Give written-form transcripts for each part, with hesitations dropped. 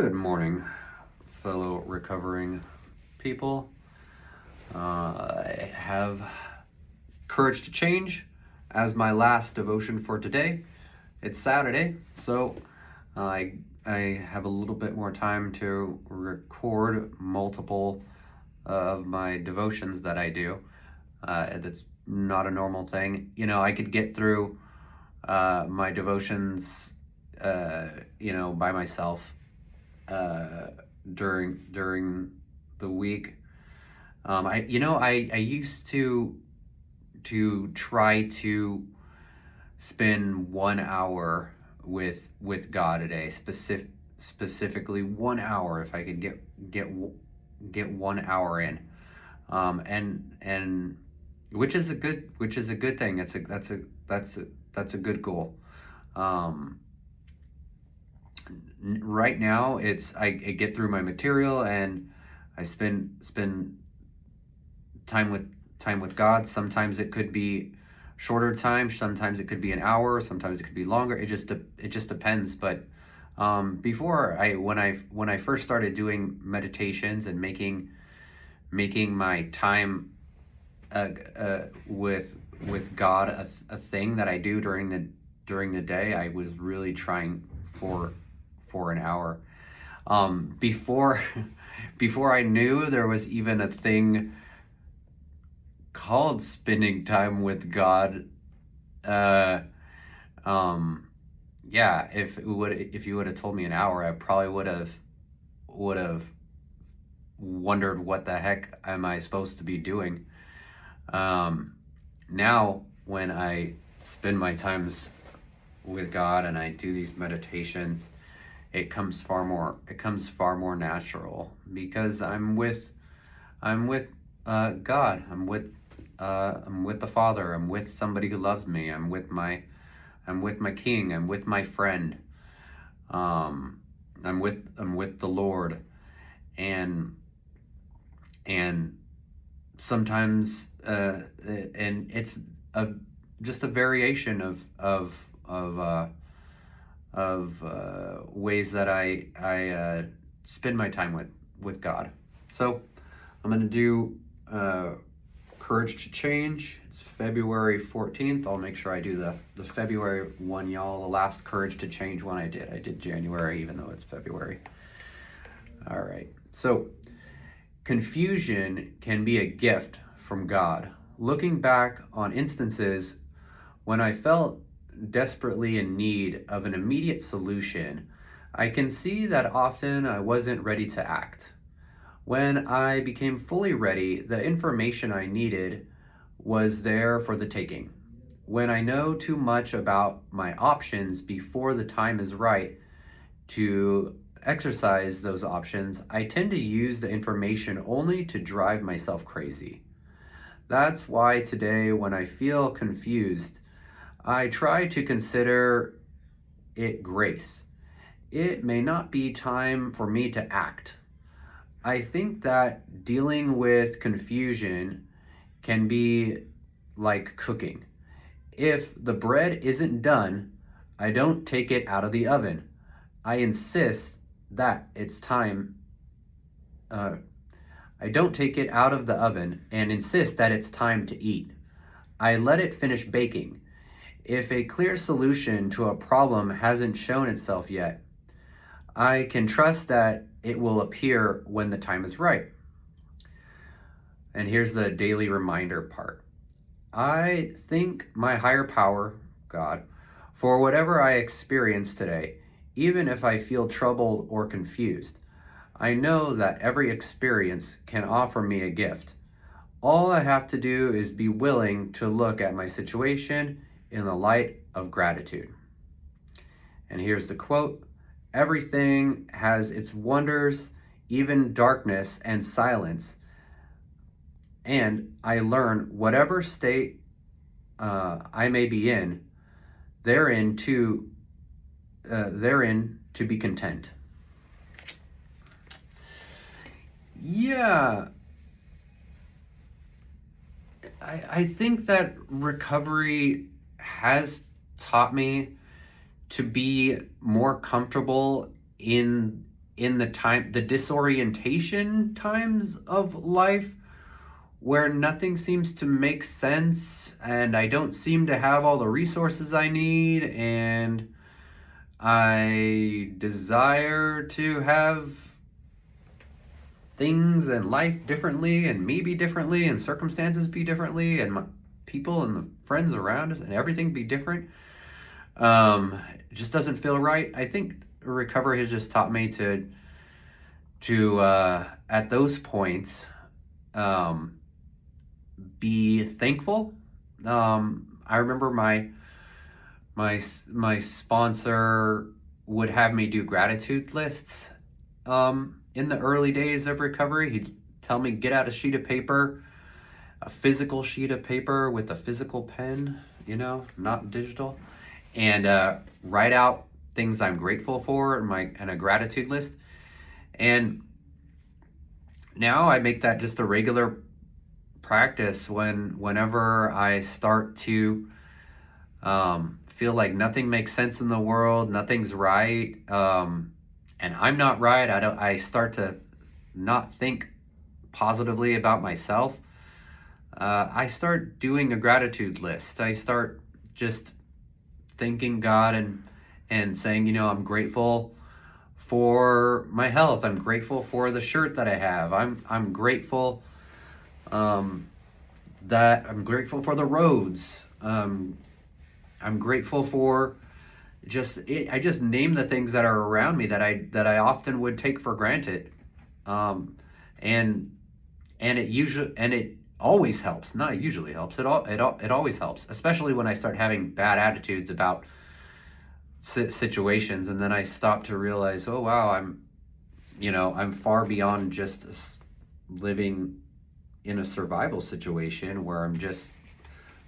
Good morning, fellow recovering people. I have Courage to Change as my last devotion for today. It's Saturday, so I have a little bit more time to record multiple of my devotions that I do. That's not a normal thing. I could get through my devotions, by myself during the week. I used to try to spend 1 hour with God a day, specifically 1 hour. If I could get 1 hour in, and which is a good thing. That's a good goal. Right now, I get through my material and I spend time with God. Sometimes it could be shorter time, sometimes it could be an hour, sometimes it could be longer. It just depends. But when I first started doing meditations and making my time with God a thing that I do during the day, I was really trying for an hour. Before I knew there was even a thing called spending time with God. Yeah, if you would have told me an hour, I probably would have wondered what the heck am I supposed to be doing. Now when I spend my times with God and I do these meditations, it comes far more natural, because I'm with God. I'm with the Father. I'm with somebody who loves me. I'm with my King. I'm with my friend. I'm with the Lord, and sometimes and it's just a variation of ways that I spend my time with God. So I'm going to do Courage to Change. It's February 14th. I'll make sure I do the February one, y'all. The last Courage to Change one I did January, even though it's February. All right. So confusion can be a gift from God. Looking back on instances when I felt desperately in need of an immediate solution, I can see that often I wasn't ready to act. When I became fully ready, the information I needed was there for the taking. When I know too much about my options before the time is right to exercise those options, I tend to use the information only to drive myself crazy. That's why today, when I feel confused, I try to consider it grace. It may not be time for me to act. I think that dealing with confusion can be like cooking. If the bread isn't done, I don't take it out of the oven. I insist that it's time. I don't take it out of the oven and insist that it's time to eat. I let it finish baking. If a clear solution to a problem hasn't shown itself yet, I can trust that it will appear when the time is right. And here's the daily reminder part. I thank my higher power, God, for whatever I experience today, even if I feel troubled or confused. I know that every experience can offer me a gift. All I have to do is be willing to look at my situation in the light of gratitude. And here's the quote: everything has its wonders, even darkness and silence. And I learn whatever state I may be in, therein to be content. Yeah, I think that recovery has taught me to be more comfortable in in the disorientation times of life where nothing seems to make sense and I don't seem to have all the resources I need, and I desire to have things and life differently, and me be differently, and circumstances be differently, and my people and the friends around us and everything be different. It just doesn't feel right. I think recovery has just taught me to at those points, be thankful. I remember my sponsor would have me do gratitude lists in the early days of recovery. He'd tell me, get out a sheet of paper, a physical sheet of paper with a physical pen, not digital, and write out things I'm grateful for and a gratitude list. And now I make that just a regular practice whenever I start to feel like nothing makes sense in the world, nothing's right, and I'm not right. I start to not think positively about myself. I start doing a gratitude list. I start just thanking God and saying, I'm grateful for my health. I'm grateful for the shirt that I have. I'm grateful that I'm grateful for the roads. I'm grateful for I just name the things that are around me that I often would take for granted. And it always helps. Not usually helps. It always helps, especially when I start having bad attitudes about situations, and then I stop to realize, oh wow, I'm far beyond just living in a survival situation where I'm just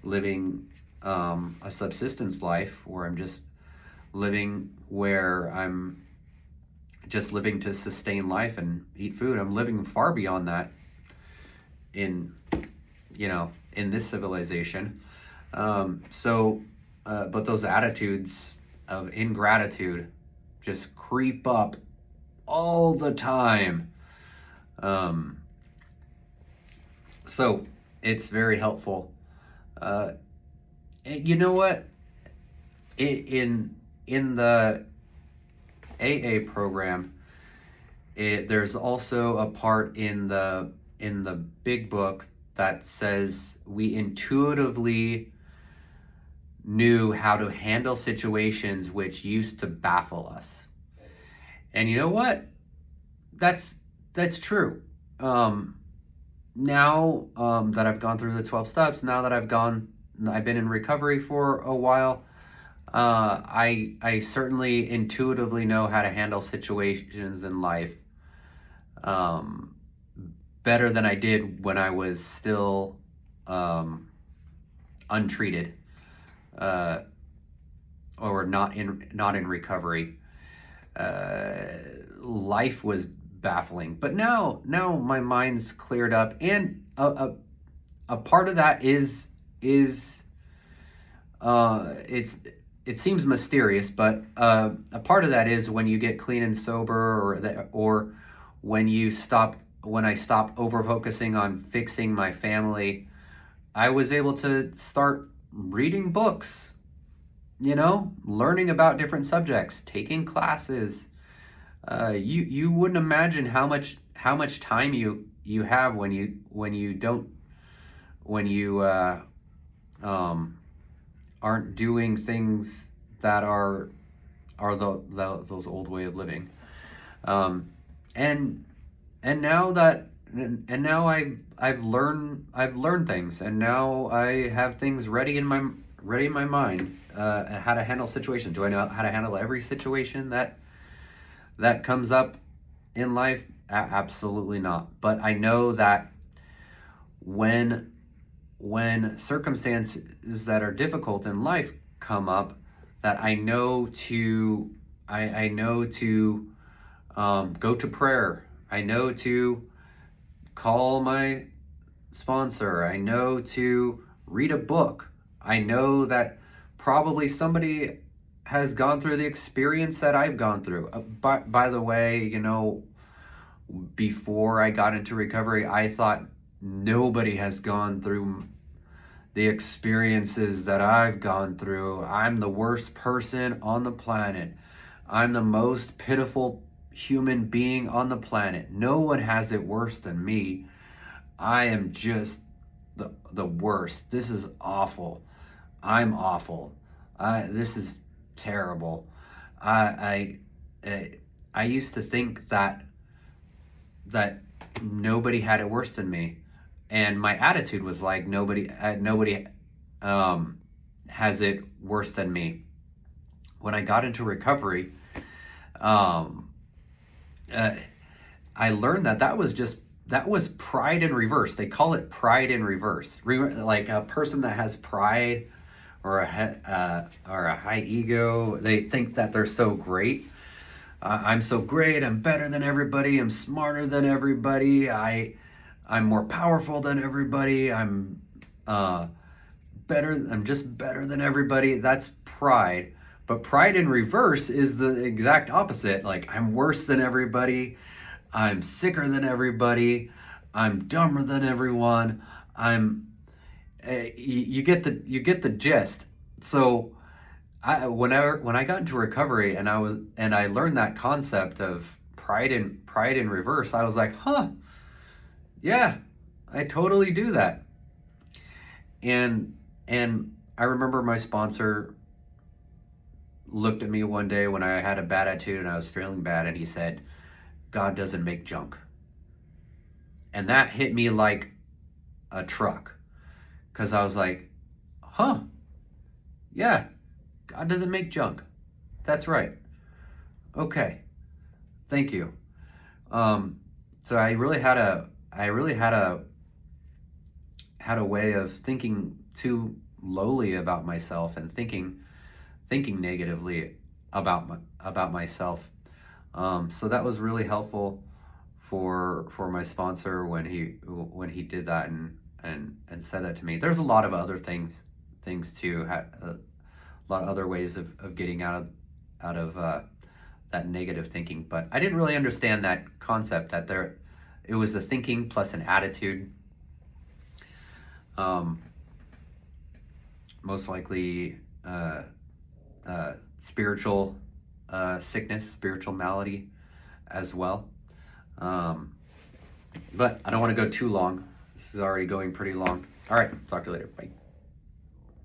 living a subsistence life, where I'm just living where I'm just living to sustain life and eat food. I'm living far beyond that in this civilization. But those attitudes of ingratitude just creep up all the time. So it's very helpful. You know what? In the AA program, there's also a part in the big book that says we intuitively knew how to handle situations which used to baffle us. And you know what? That's true. Now that I've gone through the 12 steps, now that I've been in recovery for a while, I certainly intuitively know how to handle situations in life better than I did when I was still untreated or not in recovery. Life was baffling, but now my mind's cleared up, and a part of that is it seems mysterious, but a part of that is when you get clean and sober, or when I stop over focusing on fixing my family, I was able to start reading books, learning about different subjects, taking classes. You wouldn't imagine how much time you have when you aren't doing things that are those old way of living. And now I've learned things, and now I have things ready in my mind, how to handle situations. Do I know how to handle every situation that comes up in life? Absolutely not. But I know that when circumstances that are difficult in life come up, that I know to go to prayer. I know to call my sponsor. I know to read a book. I know that probably somebody has gone through the experience that I've gone through. By the way, before I got into recovery, I thought nobody has gone through the experiences that I've gone through. I'm the worst person on the planet. I'm the most pitiful human being on the planet. No one has it worse than me. I am just the worst. This is awful. I'm awful. This is terrible. I, I used to think that nobody had it worse than me, and my attitude was like nobody has it worse than me. When I got into recovery, um, uh, I learned that was pride in reverse. They call it pride in reverse. Like a person that has pride or a high ego, they think that they're so great. I'm so great. I'm better than everybody. I'm smarter than everybody. I'm more powerful than everybody. I'm better. I'm just better than everybody. That's pride. But pride in reverse is the exact opposite. Like, I'm worse than everybody. I'm sicker than everybody. I'm dumber than everyone. You get the gist. So when I got into recovery and I learned that concept of pride in reverse, I was like, huh, yeah, I totally do that. And I remember my sponsor looked at me one day when I had a bad attitude and I was feeling bad, and he said, God doesn't make junk. And that hit me like a truck, because I was like, huh, yeah, God doesn't make junk. That's right. Okay, thank you. So I really had a way of thinking too lowly about myself and thinking negatively about myself. So that was really helpful for my sponsor when he did that and said that to me. There's a lot of other things too, a lot of other ways of getting out of that negative thinking. But I didn't really understand that concept, that it was a thinking plus an attitude. Most likely spiritual sickness, spiritual malady as well. But I don't want to go too long. This is already going pretty long. All right, talk to you later. Bye.